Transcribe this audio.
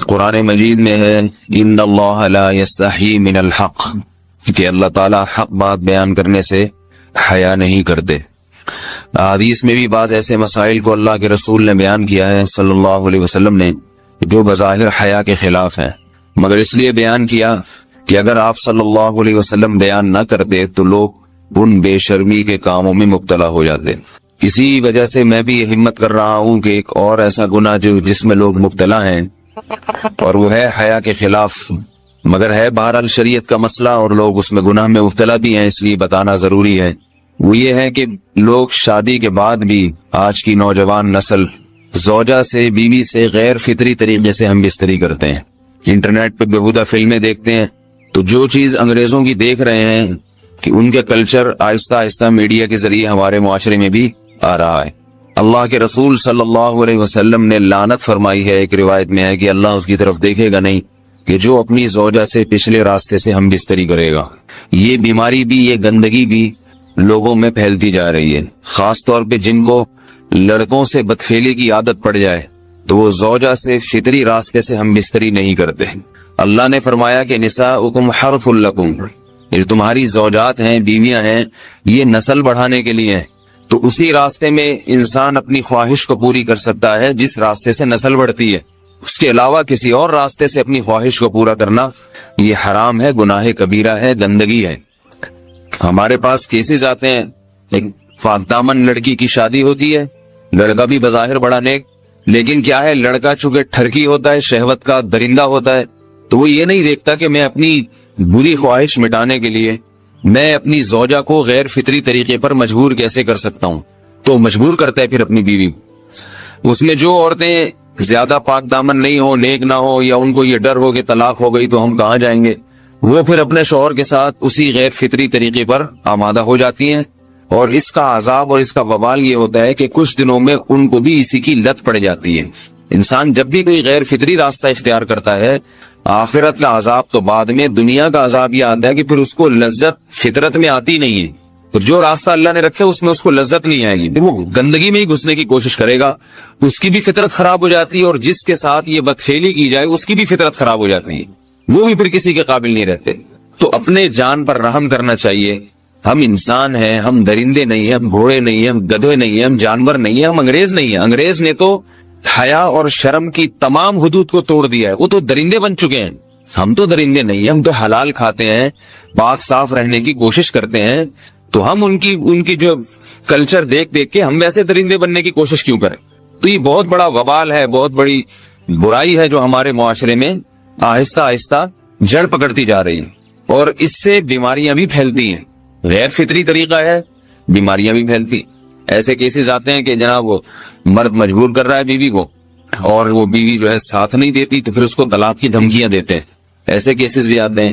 قرآن مجید میں ہے ان اللہ لا یستحی من الحق، کہ اللہ تعالیٰ حق بات بیان کرنے سے حیا نہیں کرتے۔ حدیث میں بھی بعض ایسے مسائل کو اللہ کے رسول نے بیان کیا ہے صلی اللہ علیہ وسلم نے جو بظاہر حیا کے خلاف ہیں، مگر اس لیے بیان کیا کہ اگر آپ صلی اللہ علیہ وسلم بیان نہ کرتے تو لوگ ان بے شرمی کے کاموں میں مبتلا ہو جاتے۔ اسی وجہ سے میں بھی یہ ہمت کر رہا ہوں کہ ایک اور ایسا گناہ جس میں لوگ مبتلا ہیں اور وہ ہے حیا کے خلاف، مگر ہے بہرحال شریعت کا مسئلہ اور لوگ اس میں گناہ میں مبتلا بھی ہیں، اس لیے بتانا ضروری ہے۔ وہ یہ ہے کہ لوگ شادی کے بعد بھی آج کی نوجوان نسل زوجہ سے، بیوی سے غیر فطری طریقے سے ہم بستری کرتے ہیں۔ انٹرنیٹ پہ بیہودہ فلمیں دیکھتے ہیں تو جو چیز انگریزوں کی دیکھ رہے ہیں کہ ان کے کلچر آہستہ آہستہ میڈیا کے ذریعے ہمارے معاشرے میں بھی آ رہا ہے۔ اللہ کے رسول صلی اللہ علیہ وسلم نے لعنت فرمائی ہے، ایک روایت میں ہے کہ اللہ اس کی طرف دیکھے گا نہیں کہ جو اپنی زوجہ سے پچھلے راستے سے ہم بستری کرے گا۔ یہ بیماری بھی، یہ گندگی بھی لوگوں میں پھیلتی جا رہی ہے، خاص طور پہ جن کو لڑکوں سے بدفعلی کی عادت پڑ جائے تو وہ زوجہ سے فطری راستے سے ہم بستری نہیں کرتے۔ اللہ نے فرمایا کہ نساؤکم حرث لکم، یہ تمہاری زوجات ہیں، بیویاں ہیں، یہ نسل بڑھانے کے لیے ہیں، تو اسی راستے میں انسان اپنی خواہش کو پوری کر سکتا ہے جس راستے سے نسل بڑھتی ہے۔ اس کے علاوہ کسی اور راستے سے اپنی خواہش کو پورا کرنا یہ حرام ہے، گناہ کبیرہ ہے، گندگی ہے۔ ہمارے پاس کیسز آتے ہیں، ایک پاک دامن لڑکی کی شادی ہوتی ہے، لڑکا بھی بظاہر بڑا نیک، لیکن کیا ہے، لڑکا چونکہ ٹھرکی ہوتا ہے، شہوت کا درندہ ہوتا ہے، تو وہ یہ نہیں دیکھتا کہ میں اپنی بری خواہش مٹانے کے لیے میں اپنی زوجہ کو غیر فطری طریقے پر مجبور کیسے کر سکتا ہوں، تو مجبور کرتا ہے پھر اپنی بیوی۔ اس میں جو عورتیں زیادہ پاک دامن نہیں ہو، نیک نہ ہو، یا ان کو یہ ڈر ہو کہ طلاق ہو گئی تو ہم کہاں جائیں گے، وہ پھر اپنے شوہر کے ساتھ اسی غیر فطری طریقے پر آمادہ ہو جاتی ہیں، اور اس کا عذاب اور اس کا وبال یہ ہوتا ہے کہ کچھ دنوں میں ان کو بھی اسی کی لت پڑ جاتی ہے۔ انسان جب بھی کوئی غیر فطری راستہ اختیار کرتا ہے، آخرت کا عذاب تو بعد میں، دنیا کا عذاب یہ آتا ہے کہ پھر اس کو لذت فطرت میں آتی نہیں ہے، تو جو راستہ اللہ نے رکھے اس میں اس کو لذت نہیں آئے گی، وہ گندگی میں ہی گھسنے کی کوشش کرے گا، اس کی بھی فطرت خراب ہو جاتی ہے، اور جس کے ساتھ یہ بدفعلی کی جائے اس کی بھی فطرت خراب ہو جاتی ہے، وہ بھی پھر کسی کے قابل نہیں رہتے۔ تو اپنے جان پر رحم کرنا چاہیے۔ ہم انسان ہیں، ہم درندے نہیں ہیں، ہم گھوڑے نہیں ہیں، ہم گدھے نہیں ہیں، ہم جانور نہیں ہیں، ہم انگریز نہیں ہیں۔ انگریز نے تو حیا اور شرم کی تمام حدود کو توڑ دیا ہے، وہ تو درندے بن چکے ہیں۔ ہم تو درندے نہیں ہیں، ہم تو حلال کھاتے ہیں، پاک صاف رہنے کی کوشش کرتے ہیں، تو ہم ان کی جو کلچر دیکھ کے ہم ویسے درندے بننے کی کوشش کیوں کریں؟ تو یہ بہت بڑا وبال ہے، بہت بڑی برائی ہے جو ہمارے معاشرے میں آہستہ آہستہ جڑ پکڑتی جا رہی ہے، اور اس سے بیماریاں بھی پھیلتی ہیں۔ غیر فطری طریقہ ہے، بیماریاں بھی پھیلتی۔ ایسے کیسز آتے ہیں کہ جناب وہ مرد مجبور کر رہا ہے بیوی کو، اور وہ بیوی جو ہے ساتھ نہیں دیتی، تو پھر اس کو طلاق کی دھمکیاں دیتے ہیں۔ ایسے کیسز بھی آتے ہیں۔